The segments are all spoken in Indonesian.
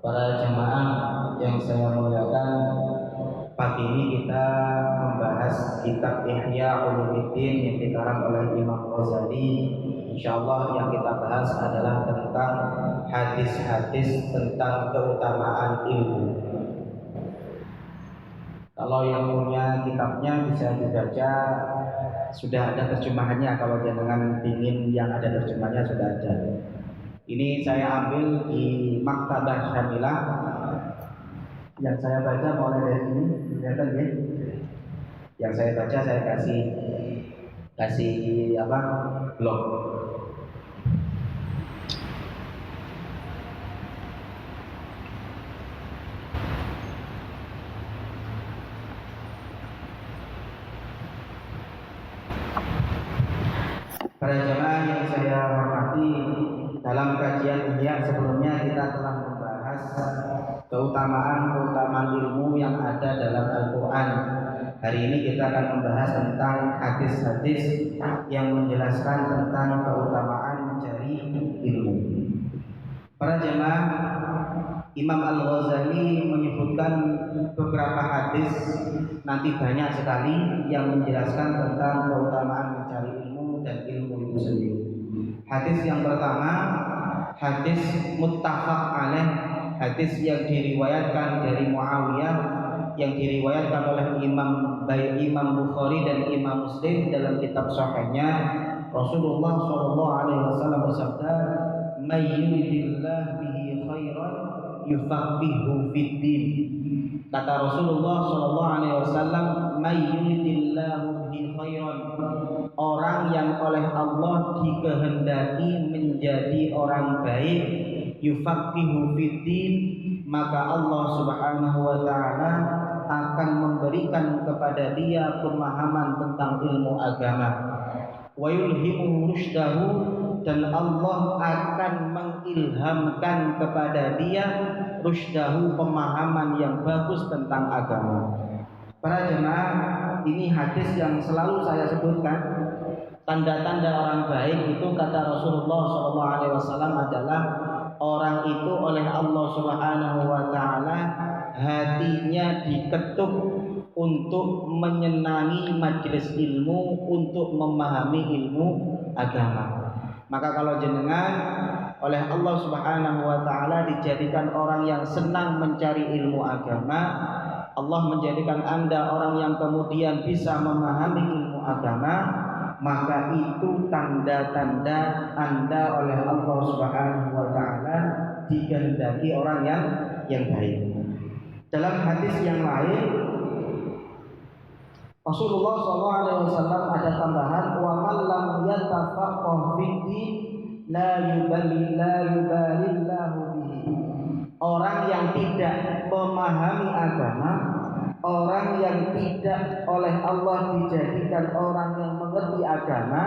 Para jemaah yang saya muliakan, pagi ini kita membahas kitab Ihya Ulumuddin yang dikarang oleh Imam Ghazali. Insyaallah yang kita bahas adalah tentang hadis-hadis tentang keutamaan ilmu. Kalau yang punya kitabnya bisa dibaca, sudah ada terjemahannya. Kalau jangan ingin yang ada terjemahannya sudah ada. Ini saya ambil di Maktabah Syamilah. Yang saya baca mulai dari ini, kelihatan ya. Yang saya baca saya kasih blog. Para jemaah yang saya hormati, dalam kajian Ihya sebelumnya kita telah membahas keutamaan ilmu yang ada dalam Al-Quran. Hari ini kita akan membahas tentang hadis-hadis yang menjelaskan tentang keutamaan mencari ilmu. Para jemaah, Imam Al-Ghazali menyebutkan beberapa hadis, nanti banyak sekali yang menjelaskan tentang keutamaan mencari ilmu dan ilmu itu sendiri. Hadis yang pertama, hadis muttafaq alaih, hadis yang diriwayatkan dari Muawiyah, yang diriwayatkan oleh Imam Bukhari dan Imam Muslim dalam kitab sahihnya. Rasulullah SAW bersabda, "May yuridillahu bihi khairan yufaqihuhu fid-din." Kata Rasulullah SAW, "May yuridillahu bihi khairan." Orang yang oleh Allah dikehendaki menjadi orang baik, yufaqihuhu fid-din, maka Allah Subhanahu wa taala akan memberikan kepada dia pemahaman tentang ilmu agama. Wa yulhimuhu rusydahu, dan Allah akan mengilhamkan kepada dia rusydahu, pemahaman yang bagus tentang agama. Para jemaah, ini hadis yang selalu saya sebutkan. Tanda-tanda orang baik itu kata Rasulullah SAW adalah orang itu oleh Allah Subhanahu wa taala hatinya diketuk untuk menyenangi majelis ilmu, untuk memahami ilmu agama. Maka kalau jenengan oleh Allah Subhanahu wa taala dijadikan orang yang senang mencari ilmu agama, Allah menjadikan Anda orang yang kemudian bisa memahami ilmu agama, maka itu tanda-tanda Anda oleh Allah Subhanahu wa taala dikehendaki orang yang baik. Dalam hadis yang lain, Rasulullah SAW ada tambahan, "Wa man lam yatafaqqah fid-din la yubalillahu bihi." Orang yang tidak memahami agama, orang yang tidak oleh Allah dijadikan orang yang mengerti agama,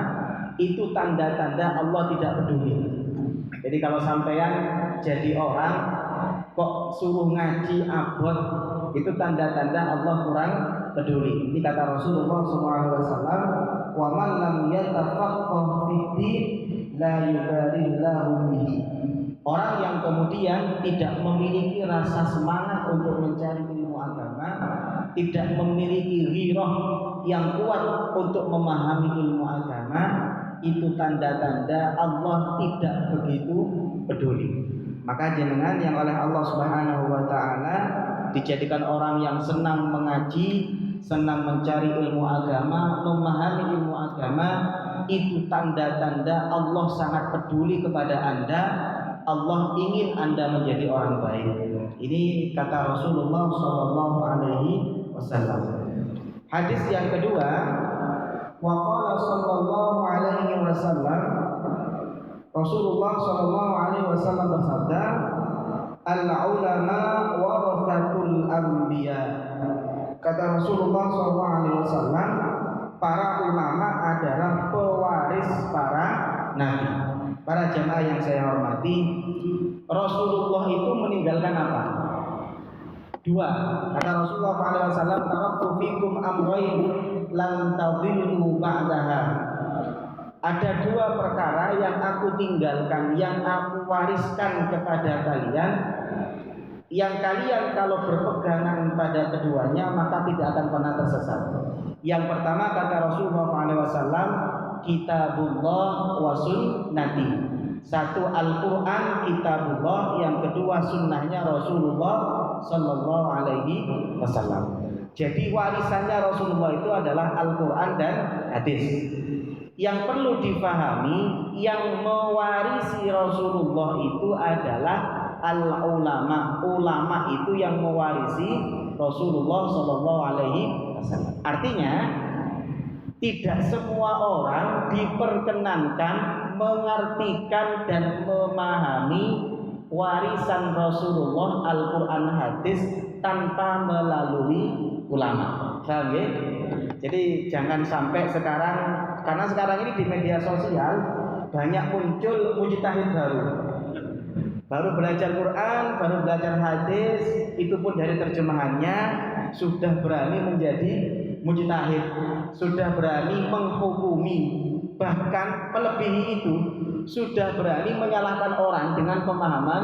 itu tanda-tanda Allah tidak peduli. Jadi kalau sampean jadi orang kok suruh ngaji abot, itu tanda-tanda Allah kurang peduli. Ini kata Rasulullah SAW, "Wa man lam yatafaqqah fid-din la yubalillahu bihi." Orang yang kemudian tidak memiliki rasa semangat untuk mencari ilmu agama, tidak memiliki ghirah yang kuat untuk memahami ilmu agama, itu tanda-tanda Allah tidak begitu peduli. Maka jenengan yang oleh Allah Subhanahu wa taala dijadikan orang yang senang mengaji, senang mencari ilmu agama, memahami ilmu agama, itu tanda-tanda Allah sangat peduli kepada Anda. Allah ingin Anda menjadi orang baik. Ini kata Rasulullah SAW. Hadis yang kedua, wa qala sallallahu alaihi wasallam, Rasulullah SAW bersabda, "Al-ulama warathatul anbiya." Kata Rasulullah SAW, para ulama adalah pewaris para nabi. Para jemaah yang saya hormati, Rasulullah itu meninggalkan apa? Dua. Kata Rasulullah SAW, "Taraktu fikum amrayn lan tadhillu ba'daha." Ada dua perkara yang aku tinggalkan, yang aku wariskan kepada kalian, yang kalian kalau berpegangan pada keduanya maka tidak akan pernah tersesat. Yang pertama kata Rasulullah SAW, kitabullah wa sunnati. Satu Al-Quran, kitabullah, yang kedua sunnahnya Rasulullah Sallallahu Alaihi Wasallam. Jadi warisannya Rasulullah itu adalah Al-Quran dan hadis. Yang perlu difahami, yang mewarisi Rasulullah itu adalah al-ulama. Ulama itu yang mewarisi Rasulullah Sallallahu Alaihi Wasallam. Artinya tidak semua orang diperkenankan mengartikan dan memahami warisan Rasulullah Al-Quran hadis tanpa melalui ulama. Paham ya? Jadi jangan sampai sekarang, karena sekarang ini di media sosial banyak muncul mujtahid baru belajar Quran, baru belajar hadis, itu pun dari terjemahannya sudah berani menjadi mujtahid, sudah berani menghukumi, bahkan melebihi itu sudah berani menyalahkan orang dengan pemahaman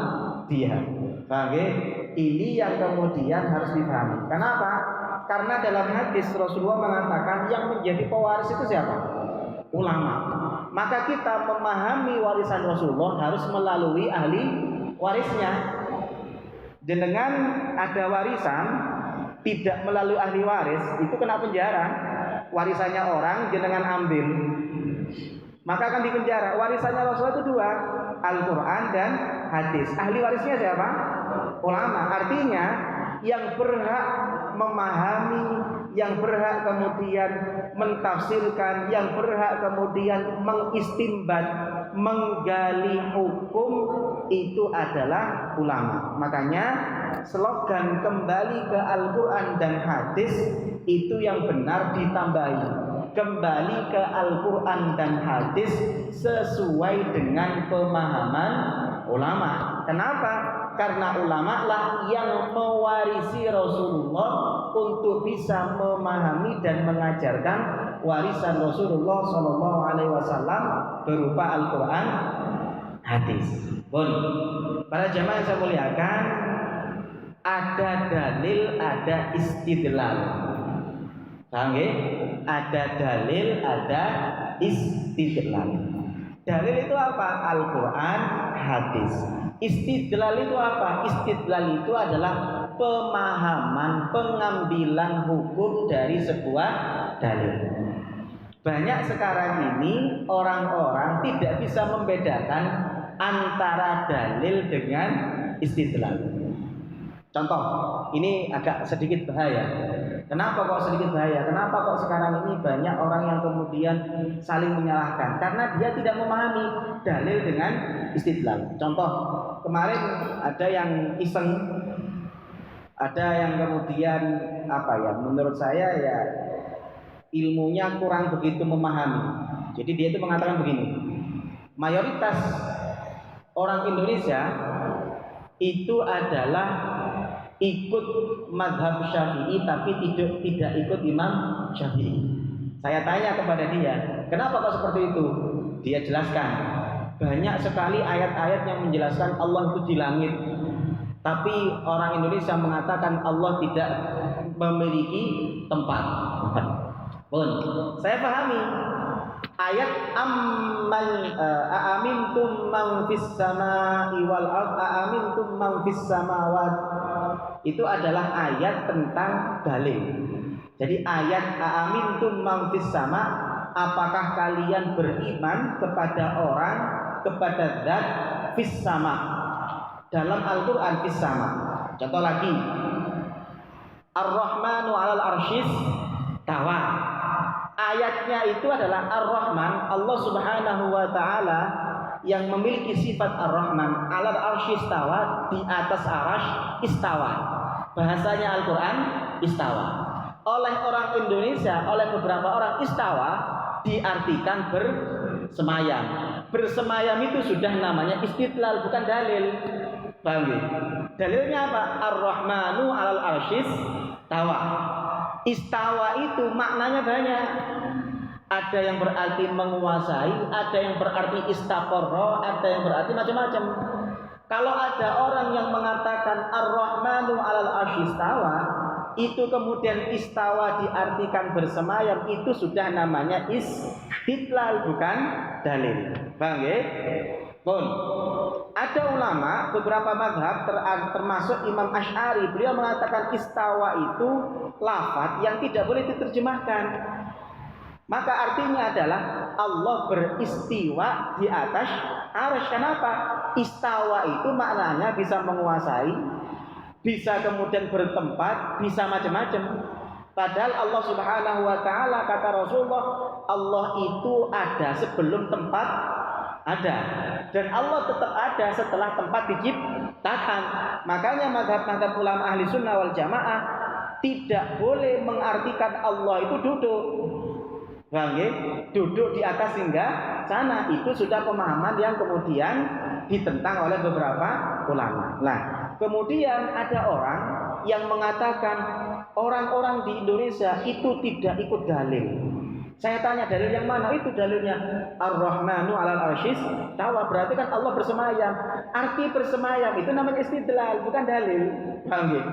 dia. Paham ya? Ini yang kemudian harus dipahami. Kenapa? Karena dalam hadis Rasulullah mengatakan yang menjadi pewaris itu siapa? Ulama. Maka kita memahami warisan Rasulullah harus melalui ahli warisnya. Dengan ada warisan tidak melalui ahli waris itu kena penjara. Warisannya orang jenengan ambil, maka akan dipenjara. Warisannya Rasulullah itu dua, Al-Quran dan hadis. Ahli warisnya siapa? Ulama. Artinya yang berhak memahami, yang berhak kemudian mentafsirkan, yang berhak kemudian mengistimbat, menggali hukum itu adalah ulama. Makanya slogan kembali ke Al-Quran dan hadis itu yang benar ditambahi, kembali ke Al-Quran dan hadis sesuai dengan pemahaman ulama. Kenapa? Karena ulama lah yang mewarisi Rasulullah untuk bisa memahami dan mengajarkan warisan Rasulullah Shallallahu Alaihi Wasallam berupa Al-Quran, hadis. Pun para jamaah yang saya muliakan, ada dalil, ada istidlal. Paham ya? Ada dalil, ada istidlal. Dalil itu apa? Al-Quran, hadis. Istidlal itu apa? Istidlal itu adalah pemahaman, pengambilan hukum dari sebuah dalil. Banyak sekarang ini orang-orang tidak bisa membedakan antara dalil dengan istidlal. Contoh, ini agak sedikit bahaya. Kenapa kok sedikit bahaya? Kenapa kok sekarang ini banyak orang yang kemudian saling menyalahkan? Karena dia tidak memahami dalil dengan istidlal. Contoh, kemarin ada yang iseng, ada yang kemudian menurut saya ya ilmunya kurang begitu memahami. Jadi dia itu mengatakan begini, mayoritas orang Indonesia itu adalah ikut mazhab Syafi'i tapi tidak ikut Imam Syafi'i. Saya tanya kepada dia, kenapa kok seperti itu? Dia jelaskan, banyak sekali ayat-ayat yang menjelaskan Allah itu di langit, tapi orang Indonesia mengatakan Allah tidak memiliki tempat. Pun saya pahami ayat aamintum man fis samaa'i wal ardh aamintum man fis samawati, itu adalah ayat tentang dalil. Jadi ayat aamintum man fis sama, apakah kalian beriman kepada orang, kepada zat fis sama, dalam Al-Quran fis sama. Contoh lagi, Ar-Rahmanu 'alal arsyis tawa. Ayatnya itu adalah Ar-Rahman, Allah Subhanahu wa taala yang memiliki sifat Ar-Rahman, 'alal arsy istawa, di atas arasy istawa. Bahasanya Al-Qur'an istawa. Oleh orang Indonesia, oleh beberapa orang istawa diartikan bersemayam. Bersemayam itu sudah namanya istidlal, bukan dalil. Paham ya? Dalilnya apa? Ar-Rahmanu 'alal arsy istawa. Istawa itu maknanya banyak. Ada yang berarti menguasai, ada yang berarti istaqarra, ada yang berarti macam-macam. Kalau ada orang yang mengatakan Ar-Rahman Ar-Rahmanu 'alal 'arsy istawa, itu kemudian istawa diartikan bersemayam, itu sudah namanya istidlal, bukan dalil. Paham ya? Pun ada ulama beberapa mazhab termasuk Imam Asy'ari, beliau mengatakan istawa itu lafaz yang tidak boleh diterjemahkan. Maka artinya adalah Allah beristiwa di atas arsy. Kenapa? Istawa itu maknanya bisa menguasai, bisa kemudian bertempat, bisa macam-macam. Padahal Allah Subhanahu wa taala, kata Rasulullah, Allah itu ada sebelum tempat ada, dan Allah tetap ada setelah tempat diciptakan. Makanya mazhab ulama ahli sunnah wal jamaah tidak boleh mengartikan Allah itu duduk. Paham ya? Duduk di atas hingga sana, itu sudah pemahaman yang kemudian ditentang oleh beberapa ulama. Nah, kemudian ada orang yang mengatakan orang-orang di Indonesia itu tidak ikut dalil. Saya tanya dalil yang mana? Itu dalilnya Ar-Rahmanu 'alal 'arsy istawa, berarti kan Allah bersemayam. Arti bersemayam itu namanya istidlal, bukan dalil. Paham ya?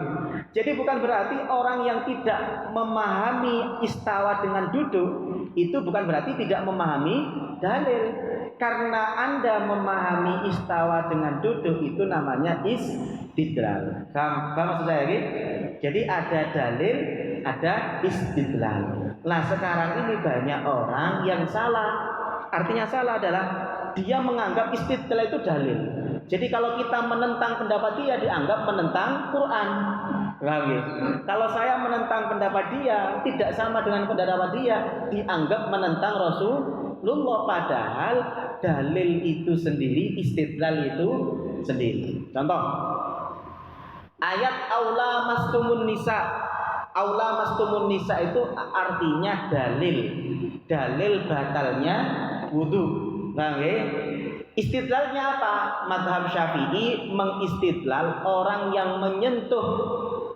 Jadi bukan berarti orang yang tidak memahami istawa dengan duduk itu bukan berarti tidak memahami dalil. Karena Anda memahami istawa dengan duduk itu namanya istidlal. Paham maksud saya ini? Jadi ada dalil, ada istidlal. Nah, sekarang ini banyak orang yang salah. Artinya salah adalah dia menganggap istidlal itu dalil. Jadi kalau kita menentang pendapat dia, dianggap menentang Quran. Lagi. Kalau saya menentang pendapat dia, tidak sama dengan pendapat dia, dianggap menentang Rasulullah. Padahal dalil itu sendiri, istidlal itu sendiri. Contoh, ayat aula mastumun nisa. Aula mastumun nisa itu artinya dalil batalnya wudu. Lagi. Istidlalnya apa? Mazhab Syafi'i mengistidlal orang yang menyentuh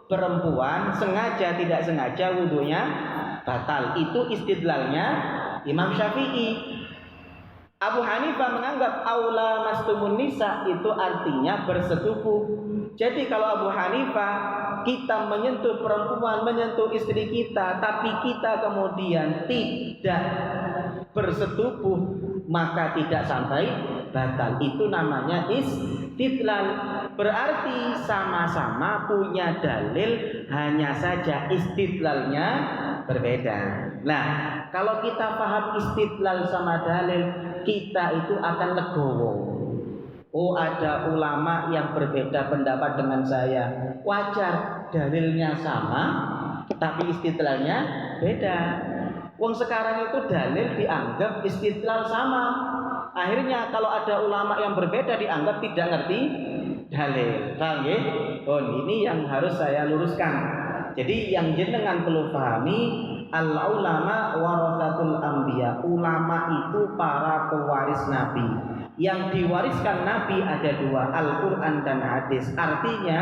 perempuan sengaja tidak sengaja wudunya batal. Itu istidlalnya Imam Syafi'i. Abu Hanifah menganggap aula mastumun nisa itu artinya bersetubuh. Jadi kalau Abu Hanifah, kita menyentuh perempuan, menyentuh istri kita, tapi kita kemudian tidak bersetubuh, maka tidak sampai batal. Itu namanya istidlal. Berarti sama-sama punya dalil, hanya saja istidlalnya berbeda. Nah, kalau kita paham istidlal sama dalil, kita itu akan legowo. Oh, ada ulama yang berbeda pendapat dengan saya. Wajar, dalilnya sama, tapi istidlalnya beda. Wong sekarang itu dalil dianggap istidlal sama. Akhirnya kalau ada ulama yang berbeda dianggap tidak ngerti dalil. Paham ya? Oh, ini yang harus saya luruskan. Jadi yang jenengan perlu pahami, al-ulama warasatul anbiya. Ulama itu para pewaris Nabi. Yang diwariskan Nabi ada dua, Al-Quran dan hadis. Artinya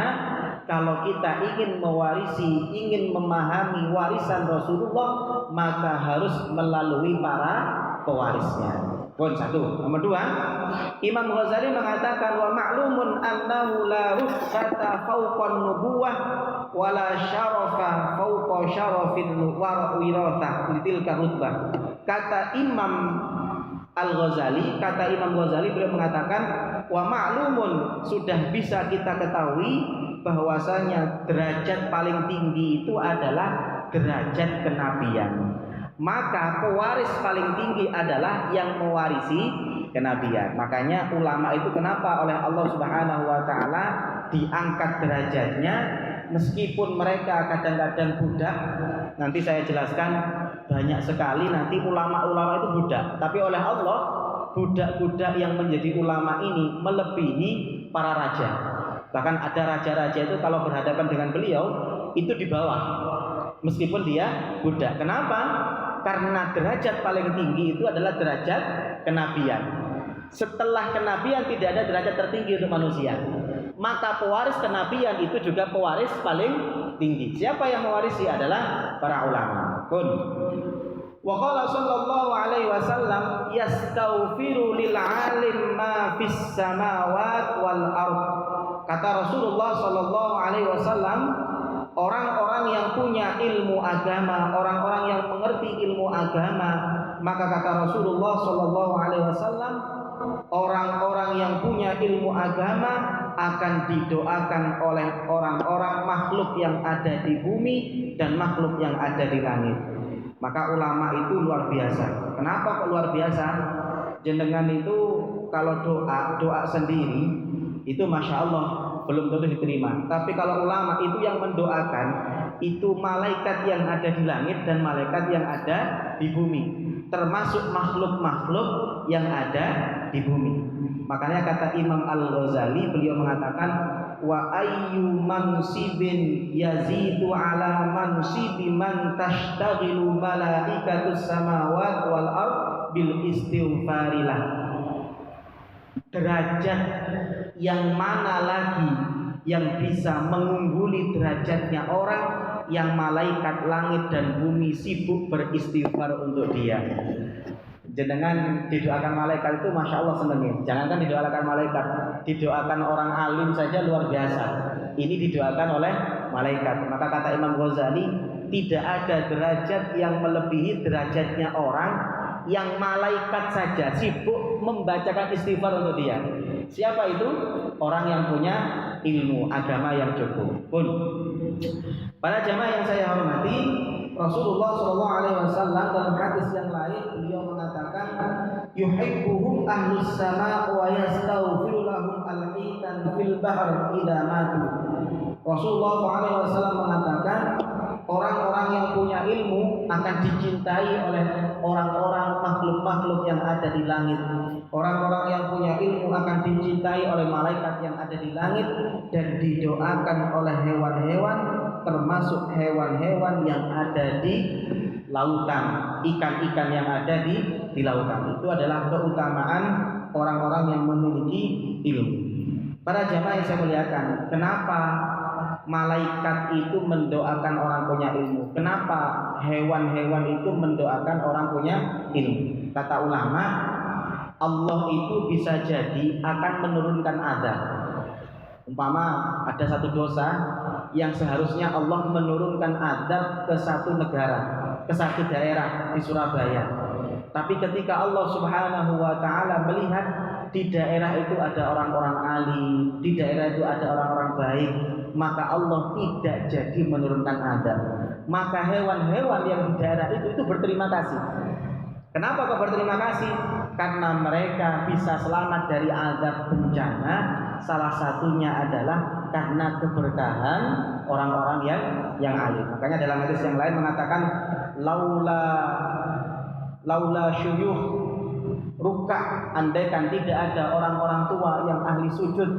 kalau kita ingin mewarisi, ingin memahami warisan Rasulullah, maka harus melalui para pewarisnya. Poin satu. Nomor dua, Imam Ghazali mengatakan wa ma'lumun annahu la rukhsata fawqa nubuwah wa la syarafa fawqa syarafin wirathah litilka rutbah. Kata Imam Al-Ghazali, beliau mengatakan wa ma'lumun, sudah bisa kita ketahui bahwasanya derajat paling tinggi itu adalah derajat kenabian. Maka pewaris paling tinggi adalah yang mewarisi kenabian. Makanya ulama itu kenapa oleh Allah Subhanahu wa taala diangkat derajatnya, meskipun mereka kadang-kadang budak. Nanti saya jelaskan, banyak sekali nanti ulama-ulama itu budak, tapi oleh Allah budak-budak yang menjadi ulama ini melebihi para raja. Bahkan ada raja-raja itu kalau berhadapan dengan beliau itu di bawah, meskipun dia budak. Kenapa? Karena derajat paling tinggi itu adalah derajat kenabian. Setelah kenabian tidak ada derajat tertinggi untuk manusia. Maka pewaris kenabian itu juga pewaris paling tinggi. Siapa yang mewarisi adalah para ulama. Kun. Wa qala sallallahu alaihi wasallam yastaghfiru lil alim ma fis samawati wal ard kata Rasulullah Shallallahu Alaihi Wasallam, orang-orang yang punya ilmu agama, orang-orang yang mengerti ilmu agama, maka kata Rasulullah Shallallahu Alaihi Wasallam, orang-orang yang punya ilmu agama akan didoakan oleh orang-orang makhluk yang ada di bumi dan makhluk yang ada di langit. Maka ulama itu luar biasa. Kenapa kok luar biasa? Jenengan itu kalau doa sendiri itu masya Allah belum tentu diterima. Tapi kalau ulama itu yang mendoakan, itu malaikat yang ada di langit dan malaikat yang ada di bumi, termasuk makhluk-makhluk yang ada di bumi. Makanya kata Imam Al-Ghazali, beliau mengatakan, wa ayyu mansibin yazidu ala mansibi man tashtaghilu malaikatus samawat wal ard bil istighfarilah. Derajat yang mana lagi yang bisa mengungguli derajatnya orang yang malaikat langit dan bumi sibuk beristighfar untuk dia. Jenengan didoakan malaikat itu masya Allah senengnya. Jangankan didoakan malaikat, didoakan orang alim saja luar biasa. Ini didoakan oleh malaikat. Maka kata Imam Ghazali, tidak ada derajat yang melebihi derajatnya orang yang malaikat saja sibuk membacakan istighfar untuk dia. Siapa itu? Orang yang punya ilmu agama yang cukup. Pun para jamaah yang saya hormati, Rasulullah SAW dalam hadis yang lain beliau mengatakan, yuhibbuhum ahlus sama wa yastaghfiru lahum al-hitan fil bahr idza matu. Rasulullah SAW mengatakan, orang-orang yang punya ilmu akan dicintai oleh orang-orang makhluk-makhluk yang ada di langit. Orang-orang yang punya ilmu akan dicintai oleh malaikat yang ada di langit dan didoakan oleh hewan-hewan, termasuk hewan-hewan yang ada di lautan, ikan-ikan yang ada di lautan. Itu adalah keutamaan orang-orang yang memiliki ilmu. Para jamaah yang saya muliakan, kenapa malaikat itu mendoakan orang punya ilmu? Kenapa hewan-hewan itu mendoakan orang punya ilmu? Kata ulama, Allah itu bisa jadi akan menurunkan azab. Umpama ada satu dosa yang seharusnya Allah menurunkan azab ke satu negara, ke satu daerah di Surabaya. Tapi ketika Allah Subhanahu wa taala melihat di daerah itu ada orang-orang alim, di daerah itu ada orang-orang baik, maka Allah tidak jadi menurunkan azab. Maka hewan-hewan yang di daerah itu berterima kasih. Kenapa kok berterima kasih? Karena mereka bisa selamat dari azab bencana. Salah satunya adalah karena keberkahan orang-orang yang alim. Makanya dalam hadis yang lain mengatakan, laula syuyuh rukak, andaikan tidak ada orang-orang tua yang ahli sujud,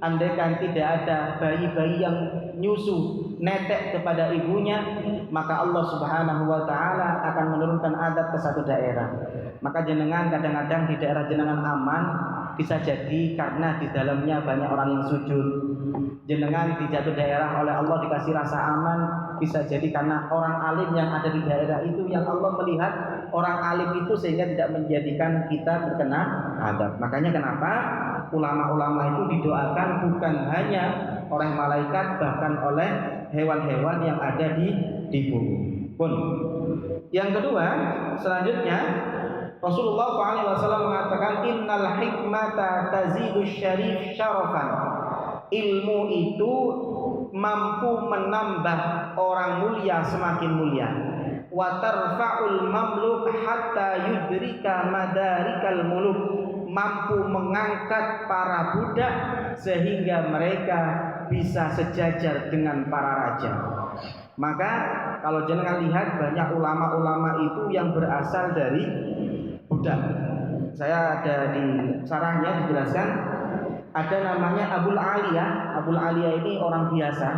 andaikan tidak ada bayi-bayi yang nyusu netek kepada ibunya, maka Allah Subhanahu wa taala akan menurunkan azab ke satu daerah. Maka jenengan kadang-kadang di daerah jenengan aman, bisa jadi karena di dalamnya banyak orang yang sujud. Jenengan di satu daerah oleh Allah dikasih rasa aman, bisa jadi karena orang alim yang ada di daerah itu, yang Allah melihat orang alim itu sehingga tidak menjadikan kita terkena azab. Makanya kenapa ulama-ulama itu didoakan bukan hanya oleh malaikat, bahkan oleh hewan-hewan yang ada di bumi pun. Yang kedua, selanjutnya Rasulullah SAW mengatakan, innal hikmata tazidu syarif syarafan. Ilmu itu mampu menambah orang mulia semakin mulia. Wa tarfa'ul mamluk hatta yudrika madarikal muluk. Mampu mengangkat para budak sehingga mereka bisa sejajar dengan para raja. Maka kalau jenengan lihat banyak ulama-ulama itu yang berasal dari budak. Saya ada di sarahnya dijelaskan, ada namanya Abul Aliyah. Abul Aliyah ini orang biasa.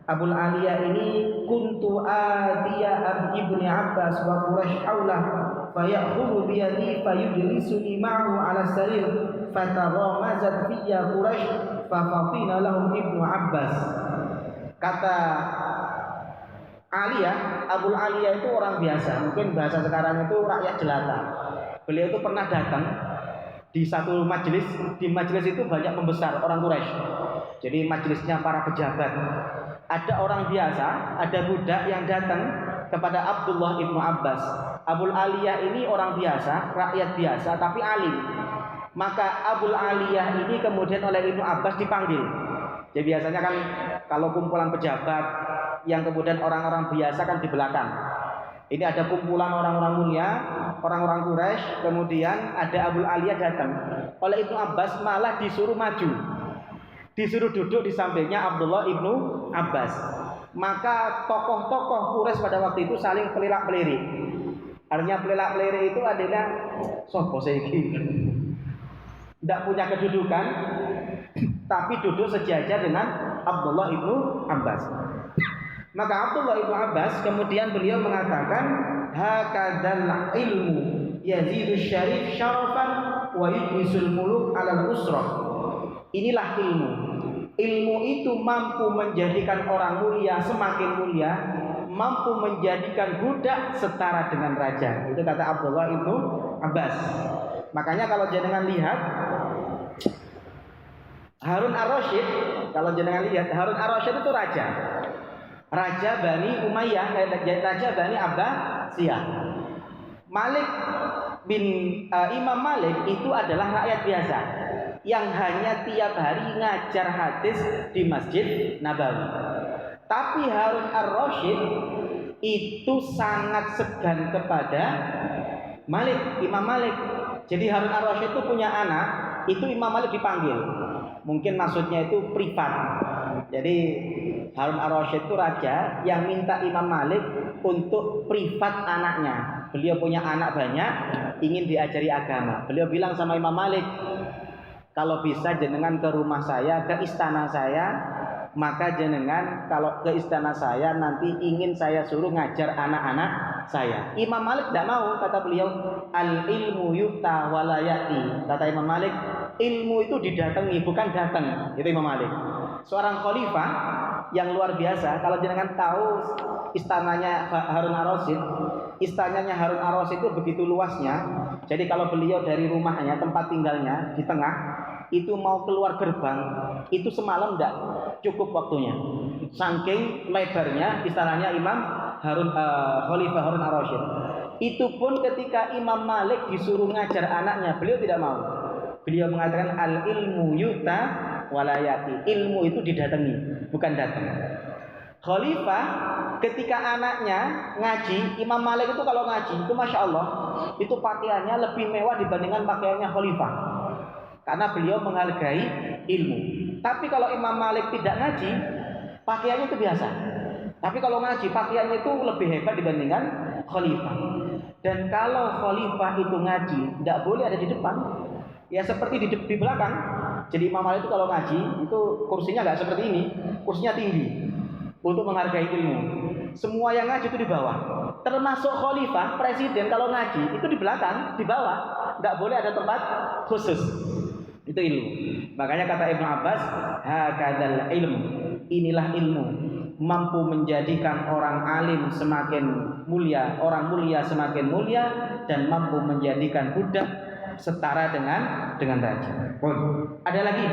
Abul Aliyah ini kuntu adiya ibni Abbas wa Quraisy aulah fayakhudhu bi yadi fayujlisuni ma'ahu 'ala sarir fataghamazat fiyya Quraisy fa fatina lahum ibnu Abbas. Kata Aliyah, Abul Aliyah itu orang biasa, mungkin bahasa sekarang itu rakyat jelata. Beliau itu pernah datang di satu majelis, di majelis itu banyak pembesar orang Quraisy. Jadi majelisnya para pejabat. Ada orang biasa, ada budak yang datang kepada Abdullah ibnu Abbas. Abul Aliyah ini orang biasa, rakyat biasa, tapi alim. Maka Abul Aliyah ini kemudian oleh Ibnu Abbas dipanggil. Jadi biasanya kan kalau kumpulan pejabat yang kemudian orang-orang biasa kan di belakang. Ini ada kumpulan orang-orang mulia, orang-orang Quraisy, kemudian ada Abul Aliyah datang. Oleh Ibnu Abbas malah disuruh maju. Disuruh duduk di sampingnya Abdullah ibnu Abbas. Maka tokoh-tokoh Quraisy pada waktu itu saling pelilak-pelirik. Artinya pelilak-pelirik itu adalah sopo saiki. Tidak punya kedudukan, tapi duduk sejajar dengan Abdullah ibnu Abbas. Maka Abdullah ibnu Abbas kemudian beliau mengatakan, hakadzal ilmu yazidu syarif syarafan wa yujlisul muluk alal usrah. Inilah ilmu. Ilmu itu mampu menjadikan orang mulia semakin mulia, mampu menjadikan budak setara dengan raja. Itu kata Abdullah ibnu Abbas. Makanya kalau jenengan lihat Harun ar-Rasyid, kalau jenengan lihat Harun ar-Rasyid itu raja Bani Umayyah, raja Bani Abbasiyah. Malik bin Imam Malik itu adalah rakyat biasa yang hanya tiap hari ngajar hadis di Masjid Nabawi. Tapi Harun ar-Rasyid itu sangat segan kepada Imam Malik. Jadi Harun ar-Rasyid itu punya anak, itu Imam Malik dipanggil. Mungkin maksudnya itu privat. Jadi Harun ar-Rasyid itu raja yang minta Imam Malik untuk privat anaknya. Beliau punya anak banyak, ingin diajari agama. Beliau bilang sama Imam Malik, kalau bisa jenengan ke rumah saya, ke istana saya, maka jenengan kalau ke istana saya nanti ingin saya suruh ngajar anak-anak saya. Imam Malik tidak mau, kata beliau, al ilmu yuta walayati. Kata Imam Malik, ilmu itu didatangi bukan datang. Itu Imam Malik. Seorang khalifah yang luar biasa. Kalau jenengan tahu istananya Harun ar-Rasyid, istananya Harun ar-Rasyid itu begitu luasnya. Jadi kalau beliau dari rumahnya, tempat tinggalnya di tengah, itu mau keluar gerbang, itu semalam tidak cukup waktunya. Saking lebarnya istananya Imam Khalifah Harun ar-Rasyid. Itu pun ketika Imam Malik disuruh ngajar anaknya, beliau tidak mau. Beliau mengatakan al ilmu yuta walayati. Ilmu itu didatangi, bukan datang. Khalifah ketika anaknya ngaji, Imam Malik itu kalau ngaji itu masya Allah, itu pakaiannya lebih mewah dibandingkan pakaiannya Khalifah, karena beliau menghargai ilmu. Tapi kalau Imam Malik tidak ngaji, pakaiannya itu biasa. Tapi kalau ngaji, pakaiannya itu lebih hebat dibandingkan Khalifah. Dan kalau Khalifah itu ngaji, tidak boleh ada di depan, ya seperti di belakang. Jadi Imam Malik itu kalau ngaji, itu kursinya nggak seperti ini, kursinya tinggi untuk menghargai ilmu. Semua yang ngaji itu di bawah, termasuk Khalifah, presiden kalau ngaji itu di belakang, di bawah, nggak boleh ada tempat khusus. Itu ilmu. Makanya kata Ibnu Abbas, hakadzal ilmu, inilah ilmu, mampu menjadikan orang alim semakin mulia, orang mulia semakin mulia, dan mampu menjadikan budak setara dengan raja. Ada lagi,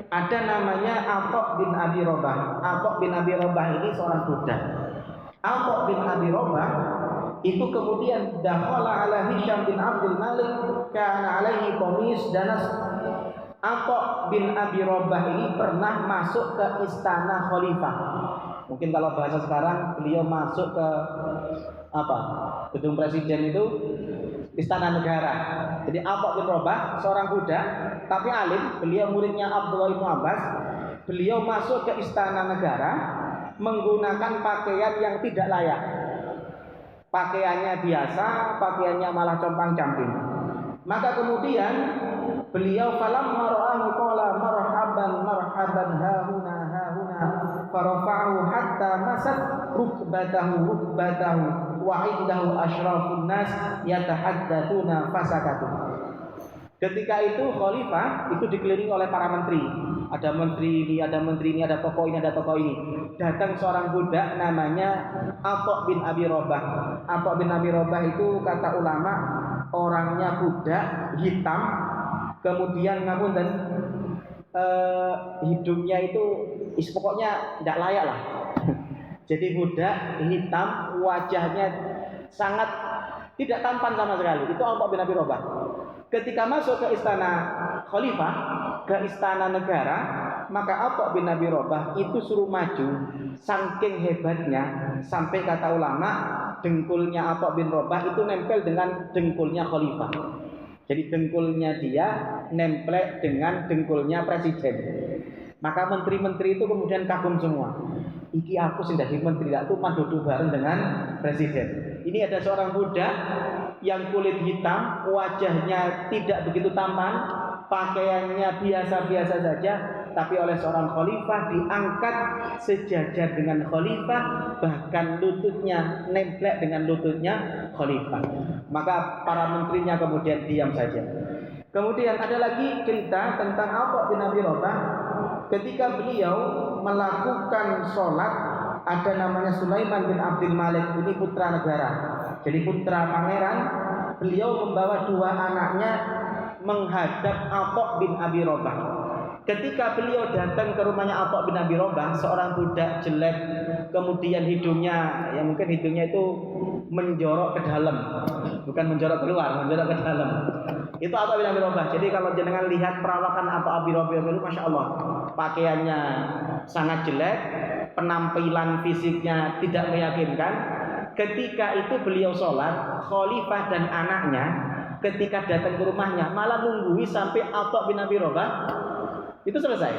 ada namanya Atha bin Abi Rabah. Atha bin Abi Rabah ini seorang budak. Atha bin Abi Rabah itu kemudian dakhala ala Hisham bin Abdul Malik, kana alaihi qamis danas. Atha bin Abi Rabah ini pernah masuk ke istana khalifah. Mungkin kalau bahasa sekarang beliau masuk ke gedung presiden itu, istana negara. Jadi Atha bin Rabah seorang budak tapi alim, beliau muridnya Abdullah bin Abbas. Beliau masuk ke istana negara menggunakan pakaian yang tidak layak. Pakaiannya biasa, pakaiannya malah compang-camping. Maka kemudian beliau falamma ra'ahu qala marhaban marhaban hauna farafa'u hatta masat rukbatahu wa indahu asyrafun nas yatahaddatsuna fasakatu. Ketika itu khalifah itu dikelilingi oleh para menteri. Ada menteri ini, ada menteri ini, ada tokoh ini, ada tokoh ini. Datang seorang budak namanya Atha bin Abi Rabah. Atha bin Abi Rabah itu kata ulama orangnya budak hitam, kemudian hidungnya itu pokoknya tidak layak lah. Jadi budak hitam, wajahnya sangat tidak tampan sama sekali. Itu Atha bin Abi Rabah. Ketika masuk ke istana khalifah, ke istana negara, maka Atha bin Abi Rabah itu suruh maju. Saking hebatnya, sampai kata ulama, dengkulnya Atha bin Rabah itu nempel dengan dengkulnya khalifah. Jadi dengkulnya dia nempel dengan dengkulnya presiden. Maka menteri-menteri itu kemudian kagum semua. Iki aku sih jadi menteri, aku mah duduk bareng dengan presiden. Ini ada seorang budak yang kulit hitam, wajahnya tidak begitu tampan, pakaiannya biasa-biasa saja, tapi oleh seorang khalifah diangkat sejajar dengan khalifah, bahkan lututnya nemplek dengan lututnya khalifah. Maka para menterinya kemudian diam saja. Kemudian ada lagi cerita tentang Atha bin Abi Rabah. Ketika beliau melakukan sholat, ada namanya Sulaiman bin Abdul Malik, ini putra negara, jadi putra pangeran. Beliau membawa dua anaknya menghadap Atha bin Abi Rabah. Ketika beliau datang ke rumahnya Atha bin Abi Rabah, seorang budak jelek, kemudian hidungnya, ya mungkin hidungnya itu menjorok ke dalam, bukan menjorok keluar, menjorok ke dalam. Itu Atha bin Abi Rabah. Jadi kalau jenengan lihat perawakan Atha bin Abi Rabah itu, masya Allah, pakaiannya sangat jelek, penampilan fisiknya tidak meyakinkan. Ketika itu beliau sholat, khalifah dan anaknya ketika datang ke rumahnya malah nunggui sampai Atha bin Abi Rabah itu selesai.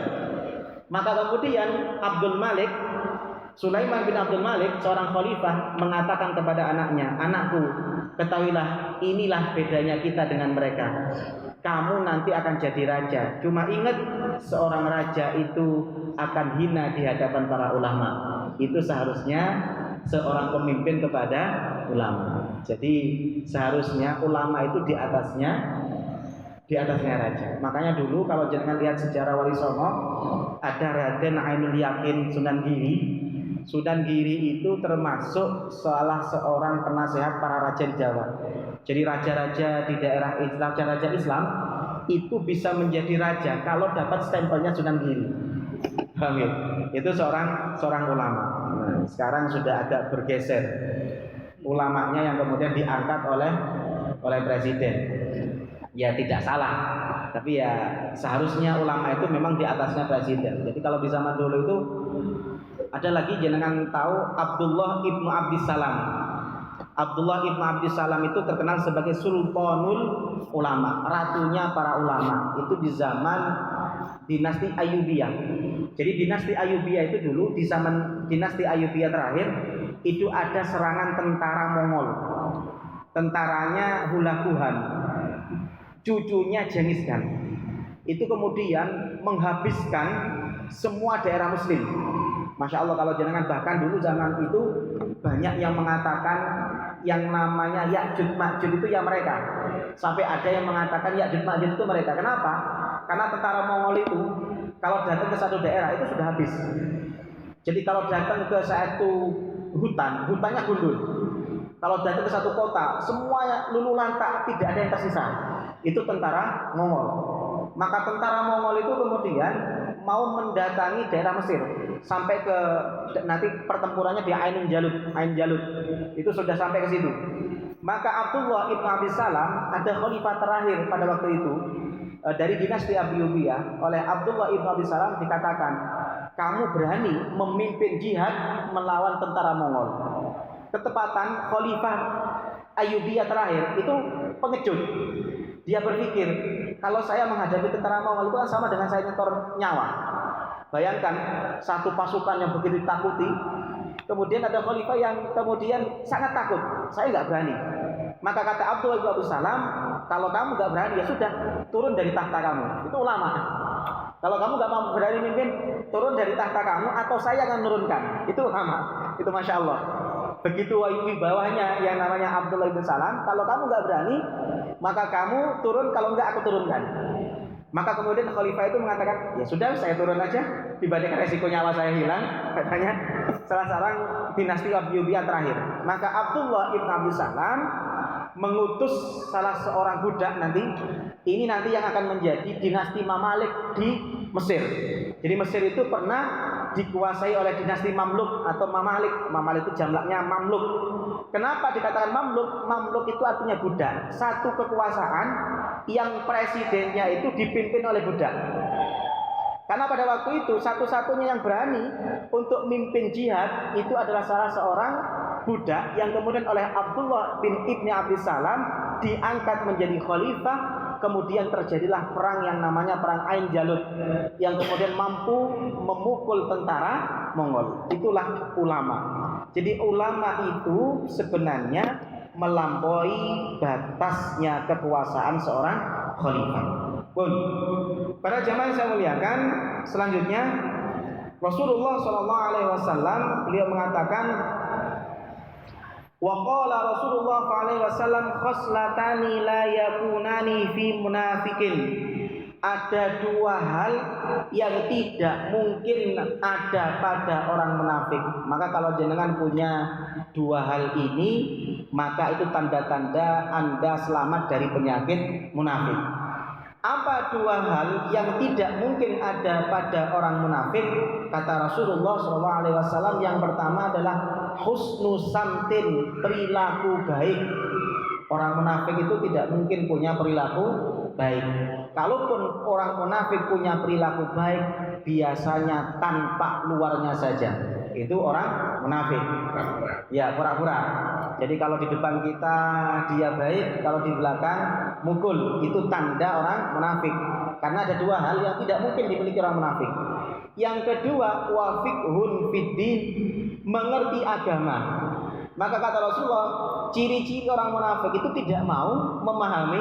Maka kemudian Abdul Malik, Sulaiman bin Abdul Malik, seorang khalifah, mengatakan kepada anaknya, anakku, ketahuilah inilah bedanya kita dengan mereka. Kamu nanti akan jadi raja. Cuma ingat, seorang raja itu akan hina di hadapan para ulama. Itu seharusnya seorang pemimpin kepada ulama. Jadi seharusnya ulama itu di atasnya raja. Makanya dulu kalau jangan lihat sejarah Wali Songo, ada Raden Ainul Yakin Sunan Giri. Sunan Giri itu termasuk salah seorang penasehat para raja di Jawa. Jadi raja-raja di daerah Islam, raja Islam itu bisa menjadi raja kalau dapat stempelnya Sunan Giri. Paham ya? Itu seorang ulama. Nah, sekarang sudah agak bergeser. Ulamanya yang kemudian diangkat oleh presiden. Ya tidak salah, tapi ya seharusnya ulama itu memang di atasnya presiden. Jadi kalau di zaman dulu itu ada lagi, jenengan tahu Abdullah ibnu Abdissalam. Abdullah ibnu Abdissalam itu terkenal sebagai Sultanul Ulama, ratunya para ulama. Itu di zaman dinasti Ayyubiyah. Jadi dinasti Ayyubiyah itu dulu, di zaman dinasti Ayyubiyah terakhir itu ada serangan tentara Mongol. Tentaranya Hulaguhan, cucunya Genghis Khan. Itu kemudian menghabiskan semua daerah muslim. Masya Allah, kalau jenengan bahkan dulu zaman itu banyak yang mengatakan yang namanya Ya'juj Ma'juj itu ya mereka. Sampai ada yang mengatakan Ya'juj Ma'juj itu mereka. Kenapa? Karena tentara Mongol itu kalau datang ke satu daerah itu sudah habis. Jadi kalau datang ke satu hutan, hutannya gundul. Kalau datang ke satu kota, semuanya luluh lantak, tidak ada yang tersisa. Itu tentara Mongol. Maka tentara Mongol itu kemudian mau mendatangi daerah Mesir sampai ke nanti pertempurannya di Ain Jalut. Itu sudah sampai ke situ. Maka Abdullah ibnu Abdissalam, ada khalifah terakhir pada waktu itu dari dinasti Ayyubiyah, oleh Abdullah ibnu Abdissalam dikatakan, kamu berani memimpin jihad melawan tentara Mongol. Ketepatan khalifah Ayyubiyah terakhir itu pengecut. Dia berpikir, kalau saya menghadapi tentara Mongol itu kan sama dengan saya nyetor nyawa. Bayangkan satu pasukan yang begitu ditakuti, kemudian ada khalifah yang kemudian sangat takut. Saya nggak berani. Maka kata Abdullah bin Abdissalam, kalau kamu nggak berani ya sudah, turun dari tahta kamu. Itu ulama. Kalau kamu nggak mau berani mimpin, turun dari tahta kamu atau saya akan menurunkan. Itu ulama. Itu masya Allah. Begitu wibawahnya yang namanya Abdullah bin Salam. Kalau kamu nggak berani, maka kamu turun, kalau nggak aku turunkan. Maka kemudian khalifah itu mengatakan, ya sudah saya turun aja dibandingkan resiko nyawa saya hilang. Katanya salah seorang dinasti Ayyubiyah terakhir. Maka Abdullah ibn Abdissalam mengutus salah seorang budak nanti. Ini nanti yang akan menjadi dinasti Mamalik di Mesir. Jadi Mesir itu pernah dikuasai oleh dinasti Mamluk atau Mamalik. Mamalik itu jamaknya Mamluk. Kenapa dikatakan Mamluk? Mamluk itu artinya budak. Satu kekuasaan yang presidennya itu dipimpin oleh budak. Karena pada waktu itu satu-satunya yang berani untuk mimpin jihad itu adalah salah seorang budak yang kemudian oleh Abdullah bin Ibni Abdissalam diangkat menjadi khalifah. Kemudian terjadilah perang yang namanya perang Ain Jalut yang kemudian mampu memukul tentara Mongol. Itulah ulama. Jadi ulama itu sebenarnya melampaui batasnya kekuasaan seorang khalifah. Pun para jamaah yang saya muliakan, selanjutnya Rasulullah SAW beliau mengatakan, wa qala Rasulullah SAW khoslatani la yakunani fi munafikin. Ada dua hal yang tidak mungkin ada pada orang munafik. Maka kalau jenengan punya dua hal ini, maka itu tanda-tanda Anda selamat dari penyakit munafik. Apa dua hal yang tidak mungkin ada pada orang munafik? Kata Rasulullah SAW, yang pertama adalah husnu samtin, perilaku baik. Orang munafik itu tidak mungkin punya perilaku baik. Kalaupun orang munafik punya perilaku baik, biasanya tampak luarnya saja. Itu orang munafik. Ya, pura-pura. Jadi kalau di depan kita dia baik, kalau di belakang mukul, itu tanda orang munafik. Karena ada dua hal yang tidak mungkin dimiliki orang munafik. Yang kedua, wafiqhun fiddin, mengerti agama. Maka kata Rasulullah, ciri-ciri orang munafik itu tidak mau memahami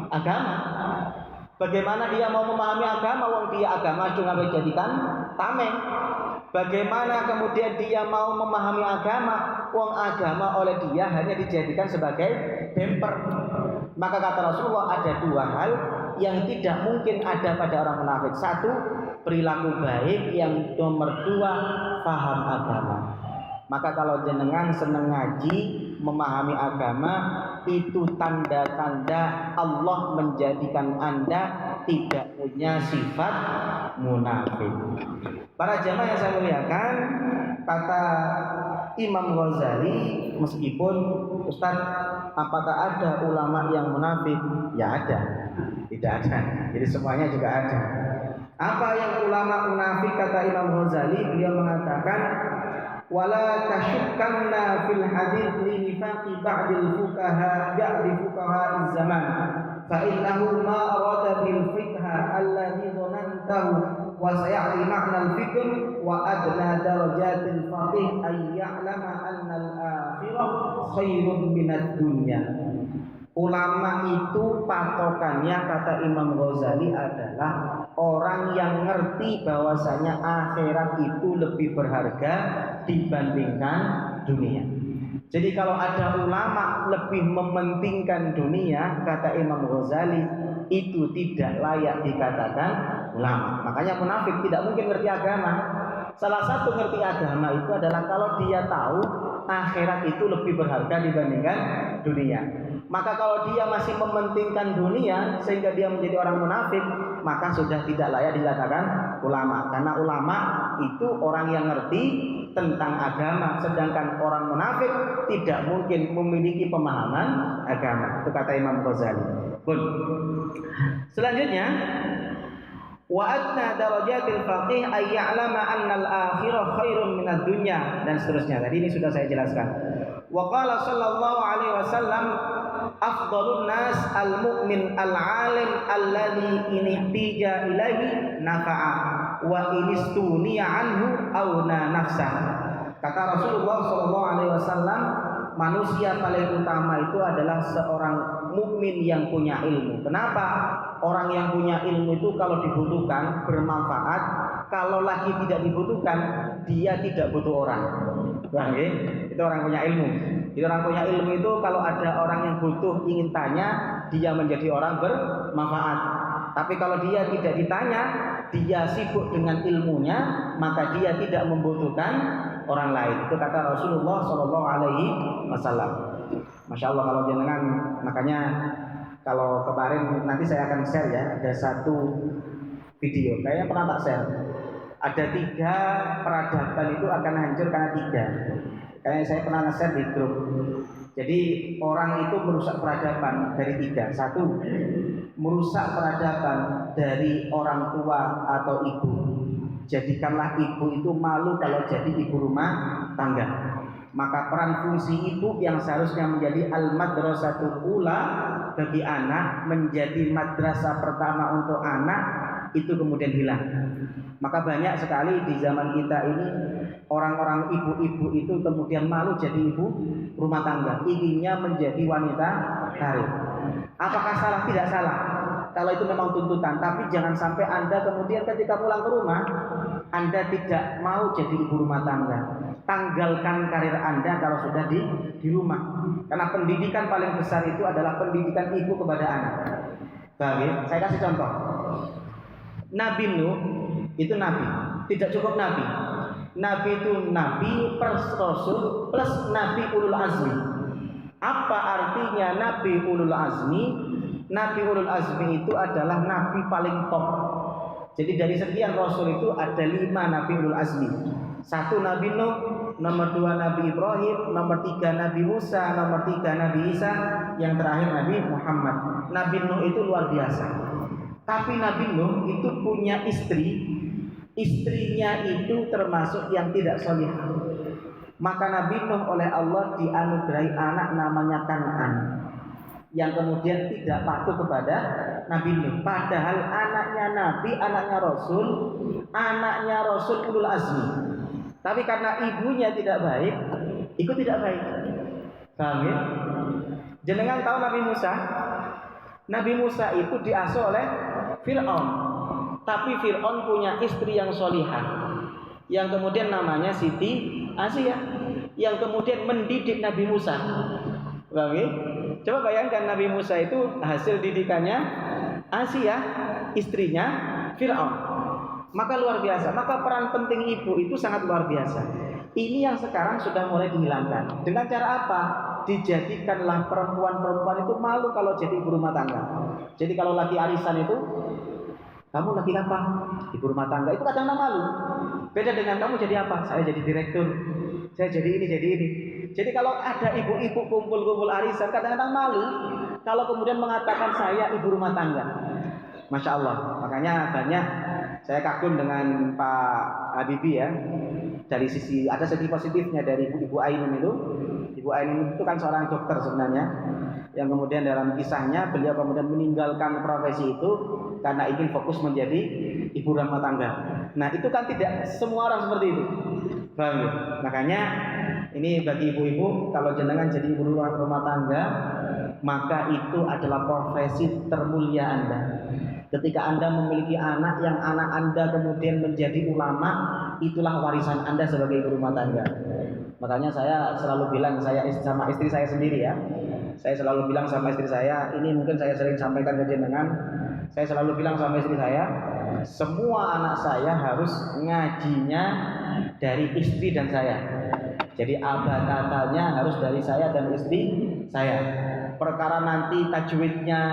agama. Bagaimana dia mau memahami agama, wong dia agama cuma dijadikan tameng. Bagaimana kemudian dia mau memahami agama, wong agama oleh dia hanya dijadikan sebagai bemper. Maka kata Rasulullah, ada dua hal yang tidak mungkin ada pada orang munafik. Satu, perilaku baik. Yang nomor dua, paham agama. Maka kalau jenengan senang ngaji, memahami agama, itu tanda-tanda Allah menjadikan Anda tidak punya sifat munafik. Para jamaah yang saya muliakan, kata Imam Ghazali, meskipun Ustaz, apakah ada ulama yang munafik? Ya ada, tidak ada. Jadi semuanya juga ada. Apa yang ulama munafik? Kata Imam Ghazali, beliau mengatakan, wala tashukkanna fil hadits li nifaqi ba'dil fuqaha zaman fa innahu ma arada bil fiqha alladhi dhanantahu wa sayati ma'na al fiqh wa adna darajatil faqih ay ya'lama anna al akhirah khairun minad dunya. Ulama itu patokannya, kata Imam Ghazali, adalah orang yang ngerti bahwasanya akhirat itu lebih berharga dibandingkan dunia. Jadi kalau ada ulama lebih mementingkan dunia, kata Imam Ghazali, itu tidak layak dikatakan ulama. Makanya munafik tidak mungkin ngerti agama. Salah satu ngerti agama itu adalah kalau dia tahu akhirat itu lebih berharga dibandingkan dunia. Maka kalau dia masih mementingkan dunia sehingga dia menjadi orang munafik, maka sudah tidak layak dikatakan ulama. Karena ulama itu orang yang ngerti tentang agama, sedangkan orang munafik tidak mungkin memiliki pemahaman agama. Itu kata Imam Ghazali. Pun. Selanjutnya, wa adna darajatil faqih ay ya'lama anna al-akhirah khairun minad dunya, dan seterusnya. Tadi ini sudah saya jelaskan. Wa qala sallallahu alaihi wasallam, afdhalun nas al-mu'min al-alim alladhi in ihtija ilaihi nafa'a wa in istuniya anhu auna nafsah. Kata Rasulullah sallallahu alaihi wasallam, manusia paling utama itu adalah seorang mukmin yang punya ilmu. Kenapa? Orang yang punya ilmu itu kalau dibutuhkan bermanfaat, kalau lagi tidak dibutuhkan dia tidak butuh orang. Paham ya? Itu orang punya ilmu. Jadi orang punya ilmu itu kalau ada orang yang butuh ingin tanya, dia menjadi orang bermanfaat. Tapi kalau dia tidak ditanya, dia sibuk dengan ilmunya, maka dia tidak membutuhkan orang lain. Itu kata Rasulullah Shallallahu Alaihi Wasallam. Masya Allah, kalau jenengan, makanya kalau kemarin nanti saya akan share ya, ada satu video. Kayaknya pernah tak share. Ada 3 peradaban itu akan hancur karena 3. Kayaknya saya pernah nge-share di grup. Jadi orang itu merusak peradaban dari 3. 1, merusak peradaban dari orang tua atau ibu. Jadikanlah ibu itu malu kalau jadi ibu rumah tangga. Maka peran fungsi ibu yang seharusnya menjadi al-madrasatul ula bagi anak, menjadi madrasah pertama untuk anak, itu kemudian hilang. Maka banyak sekali di zaman kita ini orang-orang ibu-ibu itu kemudian malu jadi ibu rumah tangga, inginnya menjadi wanita karir. Apakah salah? Tidak salah. Kalau itu memang tuntutan, tapi jangan sampai Anda kemudian ketika pulang ke rumah Anda tidak mau jadi ibu rumah tangga. Tanggalkan karir Anda kalau sudah di rumah. Karena pendidikan paling besar itu adalah pendidikan ibu kepada anak. Baik, saya kasih contoh. Nabi Nuh itu nabi, tidak cukup nabi. Nabi itu nabi plus rasul plus nabi ulul azmi. Apa artinya nabi ulul azmi? Nabi ulul azmi itu adalah nabi paling top. Jadi dari sekian rasul itu ada 5 nabi ulul azmi. 1 Nabi Nuh, nomor 2 Nabi Ibrahim, nomor 3 Nabi Musa, nomor 3 Nabi Isa, yang terakhir Nabi Muhammad. Nabi Nuh itu luar biasa. Tapi Nabi Nuh itu punya istri, istrinya itu termasuk yang tidak soleh. Maka Nabi Nuh oleh Allah dianugerahi anak namanya Kan'an, yang kemudian tidak patuh kepada Nabi Nuh. Padahal anaknya Nabi, anaknya Rasul ulul azmi. Tapi karena ibunya tidak baik, ikut tidak baik. Paham ya? Jenengan tahu Nabi Musa? Nabi Musa itu diasuh oleh Fir'aun. Tapi Fir'aun punya istri yang solihah, yang kemudian namanya Siti Asia, yang kemudian mendidik Nabi Musa. Paham ya? Coba bayangkan Nabi Musa itu hasil didikannya Asia, istrinya Fir'aun. Maka luar biasa. Maka peran penting ibu itu sangat luar biasa. Ini yang sekarang sudah mulai dihilangkan. Dengan cara apa? Dijadikanlah perempuan-perempuan itu malu kalau jadi ibu rumah tangga. Jadi kalau lagi arisan itu, kamu lagi apa? Ibu rumah tangga. Itu kadang-kadang malu. Beda dengan kamu jadi apa? Saya jadi direktur. Saya jadi ini, jadi ini. Jadi kalau ada ibu-ibu kumpul-kumpul arisan, kadang-kadang malu kalau kemudian mengatakan saya ibu rumah tangga. Masya Allah. Makanya banyak saya kagum dengan Pak Habibie ya. Dari sisi ada segi positifnya dari Ibu Ainun itu. Ibu Ainun itu kan seorang dokter sebenarnya, yang kemudian dalam kisahnya beliau kemudian meninggalkan profesi itu karena ingin fokus menjadi ibu rumah tangga. Nah itu kan tidak semua orang seperti itu. Paham ya? Makanya ini bagi ibu-ibu, kalau jenengan jadi ibu rumah tangga, maka itu adalah profesi termulia Anda. Ketika Anda memiliki anak yang anak Anda kemudian menjadi ulama, itulah warisan Anda sebagai ibu rumah tangga. Makanya saya selalu bilang, saya sama istri saya sendiri ya, saya selalu bilang sama istri saya, ini mungkin saya sering sampaikan ke jenengan, saya selalu bilang sama istri saya, semua anak saya harus ngajinya dari istri dan saya. Jadi abatatannya harus dari saya dan istri saya. Perkara nanti tajwidnya,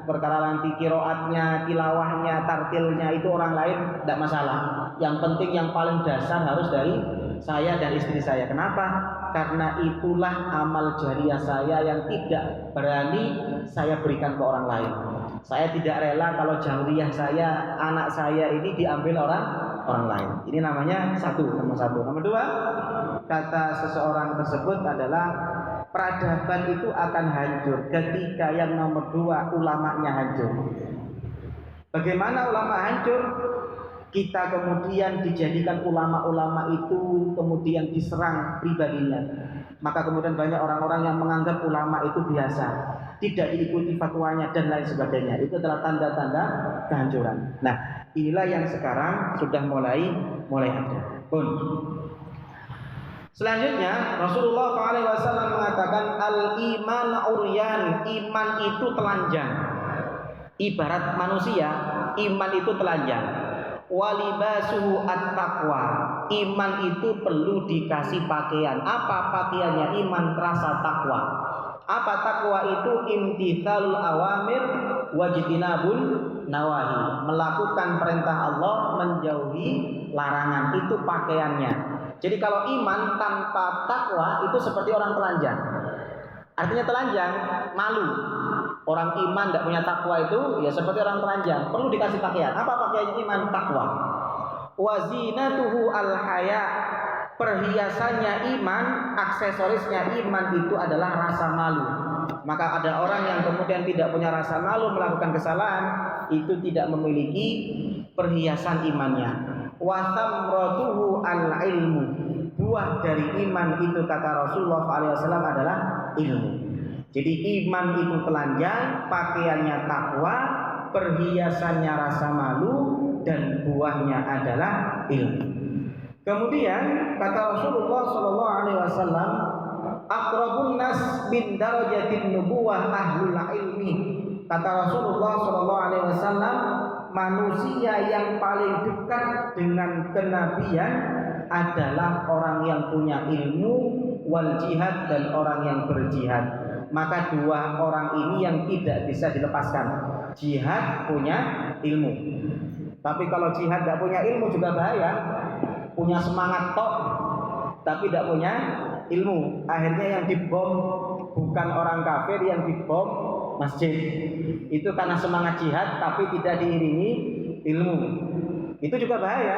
perkara nanti kiroatnya, tilawahnya, tartilnya itu orang lain tidak masalah. Yang penting yang paling dasar harus dari saya dan istri saya. Kenapa? Karena itulah amal jariah saya yang tidak berani saya berikan ke orang lain. Saya tidak rela kalau jariah saya, anak saya ini diambil orang lain. Ini namanya nomor satu. Nomor 2, kata seseorang tersebut adalah peradaban itu akan hancur ketika yang nomor 2 ulamanya hancur. Bagaimana ulama hancur? Kita kemudian dijadikan ulama-ulama itu kemudian diserang pribadinya. Maka kemudian banyak orang-orang yang menganggap ulama itu biasa, tidak diikuti fatwanya dan lain sebagainya. Itu adalah tanda-tanda kehancuran. Nah, inilah yang sekarang sudah mulai ada. Pun. Selanjutnya Rasulullah SAW mengatakan al-iman uryan, iman itu telanjang. Ibarat manusia, iman itu telanjang. Walibasuhu at-taqwa, iman itu perlu dikasih pakaian. Apa pakaiannya iman? Rasa takwa. Apa takwa itu? Imtithalul awamir wajtinabul nawahi, melakukan perintah Allah, menjauhi larangan. Itu pakaiannya. Jadi kalau iman tanpa takwa itu seperti orang telanjang. Artinya telanjang, malu. Orang iman tidak punya takwa itu ya seperti orang telanjang, perlu dikasih pakaian. Apa pakaian iman? Takwa. Wazinatuhu al-haya. Perhiasannya iman, aksesorisnya iman itu adalah rasa malu. Maka ada orang yang kemudian tidak punya rasa malu melakukan kesalahan, itu tidak memiliki perhiasan imannya. Wa thamratuhu al-ilmu. Buah dari iman itu kata Rasulullah SAW adalah ilmu. Jadi iman itu telanjang, pakaiannya takwa, perhiasannya rasa malu, dan buahnya adalah ilmu. Kemudian kata Rasulullah SAW, aqrabun nas bin darajatin nubuwah ahlul ilmi. Kata Rasulullah SAW, manusia yang paling dekat dengan kenabian adalah orang yang punya ilmu, wal jihad, dan orang yang berjihad. Maka dua orang ini yang tidak bisa dilepaskan. Jihad punya ilmu. Tapi kalau jihad tidak punya ilmu juga bahaya. Punya semangat tok, tapi tidak punya ilmu. Akhirnya yang dibom bukan orang kafir, yang dibom masjid. Itu karena semangat jihad tapi tidak diiringi ilmu. Itu juga bahaya.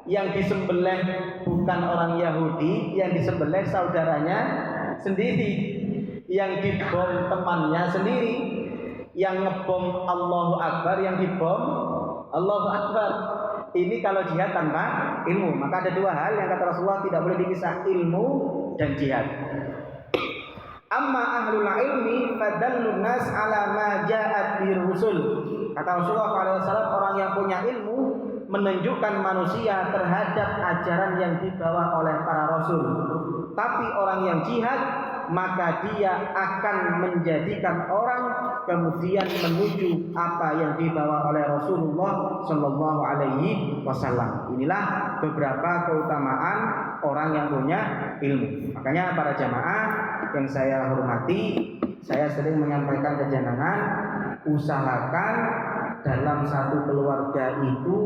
Yang disembelih bukan orang Yahudi, yang disembelih saudaranya sendiri. Yang dibom temannya sendiri. Yang ngebom Allahu Akbar, yang dibom Allahu Akbar. Ini kalau jihad tanpa ilmu. Maka ada dua hal yang kata Rasulullah tidak boleh dipisah, ilmu dan jihad. Amma ahlul ilmi fadallun nas ala ma ja'at bi rusul. Kata Rasulullah SAW, orang yang punya ilmu menunjukkan manusia terhadap ajaran yang dibawa oleh para rasul. Tapi orang yang jihad, maka dia akan menjadikan orang kemudian menuju apa yang dibawa oleh Rasulullah Shallallahu Alaihi Wasallam. Inilah beberapa keutamaan orang yang punya ilmu. Makanya para jamaah yang saya hormati, saya sering menyampaikan ke jenengan, usahakan dalam satu keluarga itu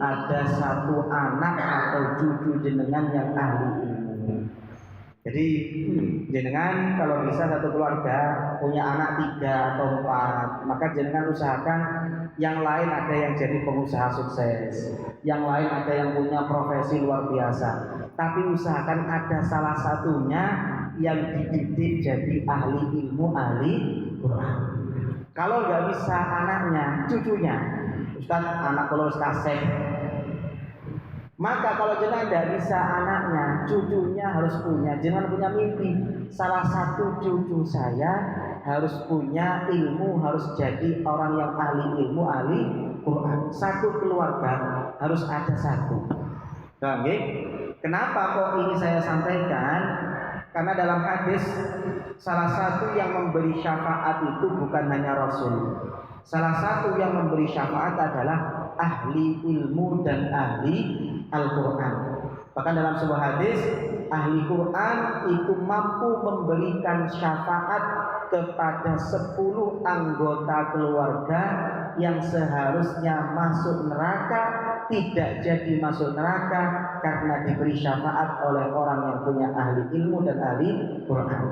ada satu anak atau cucu jenengan yang ahli ilmu. Jadi jenengan kalau bisa satu keluarga punya anak 3 atau 4, maka jenengan usahakan yang lain ada yang jadi pengusaha sukses, yang lain ada yang punya profesi luar biasa, tapi usahakan ada salah satunya yang dididik jadi ahli ilmu, ahli Quran. Kalau nggak bisa anaknya, cucunya, Ustaz anak kalau kasih. Maka kalau jenengan tidak bisa anaknya, cucunya harus punya. Jangan punya mimpi, salah satu cucu saya harus punya ilmu, harus jadi orang yang ahli ilmu, ahli Quran. Satu keluarga harus ada satu. Paham ya? Kenapa kok ini saya sampaikan? Karena dalam hadis salah satu yang memberi syafaat itu bukan hanya Rasul. Salah satu yang memberi syafaat adalah ahli ilmu dan ahli Al-Quran. Bahkan dalam sebuah hadis, ahli Quran itu mampu memberikan syafaat kepada 10 anggota keluarga yang seharusnya masuk neraka, tidak jadi masuk neraka karena diberi syafaat oleh orang yang punya ahli ilmu dan ahli Quran.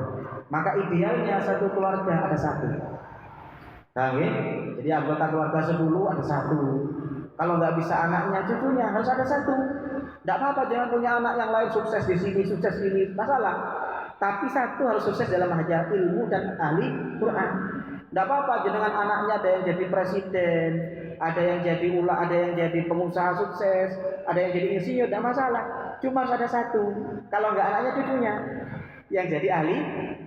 Maka idealnya satu keluarga ada satu. Jadi anggota keluarga 10 ada satu. Kalau nggak bisa anaknya, cucunya harus ada satu. Tidak apa-apa, jangan punya anak yang lain sukses di sini, sukses ini, masalah. Tapi satu harus sukses dalam mengajar ilmu dan ahli Quran. Tidak apa-apa, jangan anaknya ada yang jadi presiden, ada yang jadi ada yang jadi pengusaha sukses, ada yang jadi insinyur, tidak masalah. Cuma harus ada satu. Kalau nggak anaknya, cucunya yang jadi ahli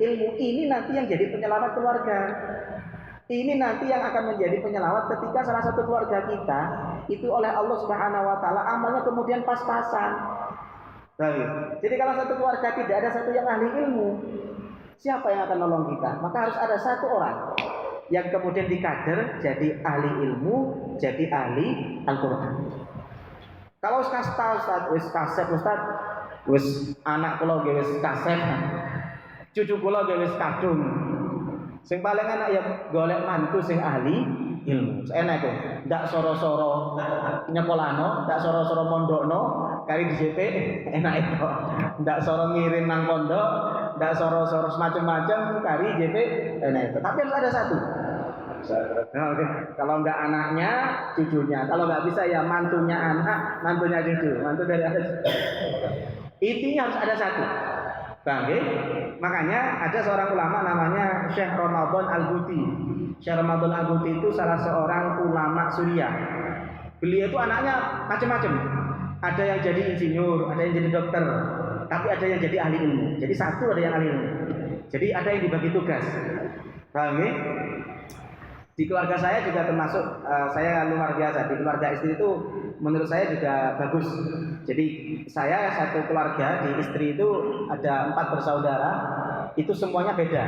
ilmu. Ini nanti yang jadi penyelamat keluarga. Ini nanti yang akan menjadi penyelamat ketika salah satu keluarga kita itu oleh Allah Subhanahu wa taala amalnya kemudian pas-pasan. Jadi kalau satu keluarga tidak ada satu yang ahli ilmu, siapa yang akan nolong kita? Maka harus ada satu orang yang kemudian dikader jadi ahli ilmu, jadi ahli Al-Qur'an. Kalau Ustaz, wis anak kula wis kaset, cucu kula wis kadung. Sing paling enak ya golek mantu sing ahli ilmu. Enak itu. Ndak soro-soro nyekolano, ndak soro-soro mondokno, kari di JP enak itu. Ndak soro ngirim nang pondok, ndak soro-soro semacam-macam kari JP enak itu. Tapi harus ada satu. Nah, oke. Kalau enggak anaknya, cucunya. Kalau enggak bisa ya mantunya anak, mantunya cucu, mantu dari atas. Intinya harus ada satu. Bangke. Makanya ada seorang ulama namanya Syekh Ramadan Al-Ghuti. Syekh Ramadan Al-Ghuti itu salah seorang ulama Suriah. Beliau itu anaknya macam-macam. Ada yang jadi insinyur, ada yang jadi dokter, tapi ada yang jadi ahli ilmu. Jadi satu ada yang ahli ilmu. Jadi ada yang dibagi tugas. Bangke. Di keluarga saya juga termasuk saya luar biasa. Di keluarga istri itu menurut saya juga bagus. Jadi saya satu keluarga di istri itu ada 4 bersaudara. Itu semuanya beda.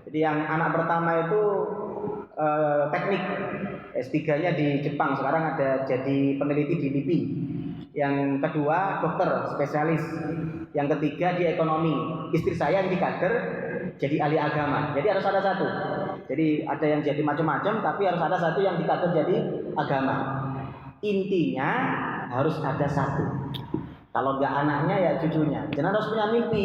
Jadi yang anak pertama itu teknik S3-nya di Jepang. Sekarang ada jadi peneliti di LIPI. Yang kedua dokter spesialis. Yang ketiga di ekonomi. Istri saya yang di kader jadi ahli agama. Jadi harus ada satu. Jadi ada yang jadi macam-macam, tapi harus ada satu yang dikatur jadi agama. Intinya harus ada satu. Kalau nggak anaknya ya cucunya. Jangan harus punya mimpi.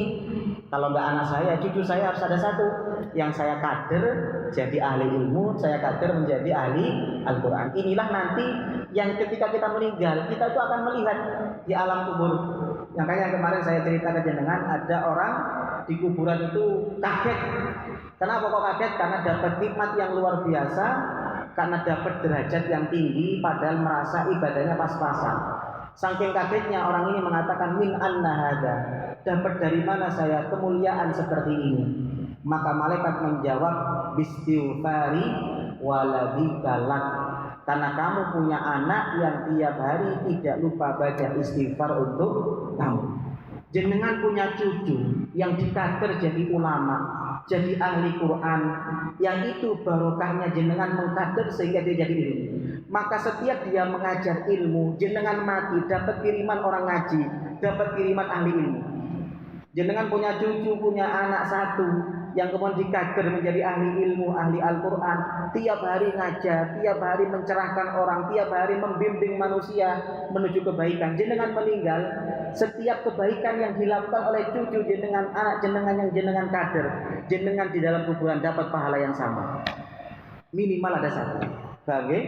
Kalau nggak anak saya, cucu saya harus ada satu. Yang saya kader jadi ahli ilmu, saya kader menjadi ahli Al-Quran. Inilah nanti yang ketika kita meninggal, kita itu akan melihat di alam kubur. Makanya kemarin saya cerita ke jenengan, ada orang di kuburan itu kaget. Kenapa kok kaget? Karena dapat nikmat yang luar biasa, karena dapat derajat yang tinggi, padahal merasa ibadahnya pas-pasan. Saking kagetnya orang ini mengatakan min anna hada, dapat dari mana saya kemuliaan seperti ini? Maka malaikat menjawab bistighfari waladika lak, karena kamu punya anak yang tiap hari tidak lupa baca istighfar untuk kamu. Jenengan punya cucu yang dikader jadi ulama, jadi ahli Quran, yang itu barokahnya jenengan mengkader sehingga dia jadi ilmu. Maka setiap dia mengajar ilmu, jenengan mati dapat kiriman orang ngaji, dapat kiriman ahli ilmu. Jenengan punya cucu, punya anak satu yang kemudian dikader menjadi ahli ilmu, ahli Al-Quran, tiap hari ngajar, tiap hari mencerahkan orang, tiap hari membimbing manusia menuju kebaikan. Jenengan meninggal, setiap kebaikan yang dilakukan oleh cucu jenengan, anak jenengan yang jenengan kader, jenengan di dalam kuburan dapat pahala yang sama. Minimal ada satu. Bagi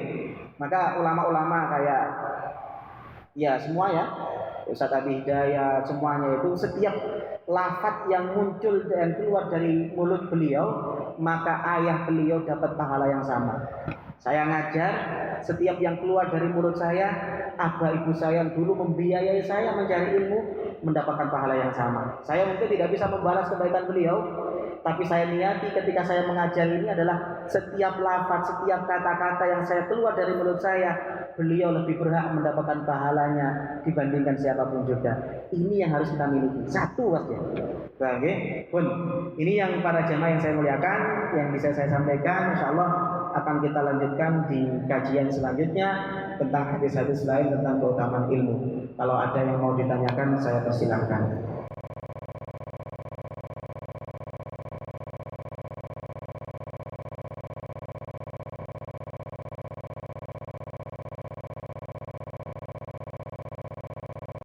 maka ulama-ulama kayak ya semua ya, Ustaz Abi Hidayat, semuanya itu setiap lafaz yang muncul dan keluar dari mulut beliau, maka ayah beliau dapat pahala yang sama. Saya ngajar, setiap yang keluar dari mulut saya, abah ibu saya yang dulu membiayai saya mencari ilmu, mendapatkan pahala yang sama. Saya mungkin tidak bisa membalas kebaikan beliau, tapi saya niati ketika saya mengajar ini adalah setiap lafaz, setiap kata-kata yang saya keluar dari mulut saya, beliau lebih berhak mendapatkan pahalanya dibandingkan siapapun juga. Ini yang harus kita miliki. Satu saja. Oke, pun ini yang para jemaah yang saya muliakan, yang bisa saya sampaikan. Insyaallah akan kita lanjutkan di kajian selanjutnya tentang hadis-hadis lain tentang keutamaan ilmu. Kalau ada yang mau ditanyakan, saya persilahkan.